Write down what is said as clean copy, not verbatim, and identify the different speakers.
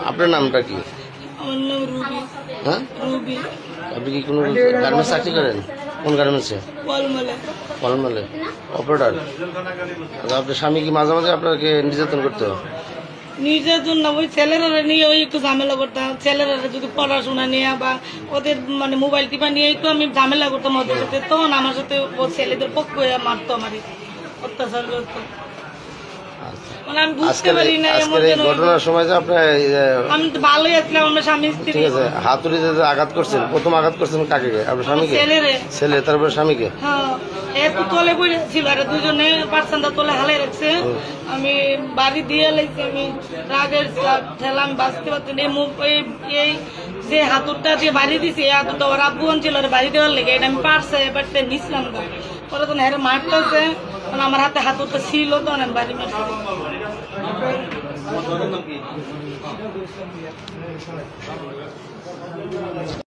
Speaker 1: আপনার নামটা কি?
Speaker 2: আমার নাম রুবি।
Speaker 1: হ্যাঁ,
Speaker 2: রুবি
Speaker 1: আপনি কি কোনো গার্মেন্টস চাকরি করেন? কোন গার্মেন্টসে?
Speaker 2: কলমলে।
Speaker 1: কলমালে অপারেটর। আপনার স্বামী কি মাঝে মাঝে আপনাকে নির্যাতন করতো?
Speaker 2: নিজের জন্য ওই ছেলেরা নিয়ে ওই একটু ঝামেলা করতাম। ছেলেরা যদি পড়াশোনা নিয়ে বা ওদের মানে মোবাইল টিপা নিয়ে একটু আমি ঝামেলা করতাম ওদের সাথে, তখন আমার সাথে ও ছেলেদের পক্ষ হয়ে মারতো, আমারই অত্যাচার করতো। মানে আমি বুঝতে পারি না এমন
Speaker 1: আজকের এই ঘটনার সময় যে আপনার
Speaker 2: আমি তো ভালোই আসলাম, আমার স্বামী স্ত্রী।
Speaker 1: ঠিক আছে, হাতুড়িতে যে আঘাত করছেন, প্রথম আঘাত করছেন কাকে? আপনার স্বামীকে?
Speaker 2: ছেলেরে।
Speaker 1: ছেলে, তারপরে স্বামীকে?
Speaker 2: হ্যাঁ, একটু তলে পড়ে ছিল আর দুজনে পার্সেন্টটা তলে হালাই রাখছে। আমি বাড়ি দিয়ে লাগছি, আমি রাগের ঠেলা আমি বাঁচতে পারছি না। এই যে হাতুরটা দিয়ে বাড়ি দিছি, এই হাতুরটা ওর আব্বু ছিল বাড়ি দেওয়ার লেগে, এটা আমি পারছে বাড়িতে নিছিলাম। পরে তো হেরে মারতেছে, আমার হাতে হাতুরটা ছিল তো আমি বাড়ি মারছি।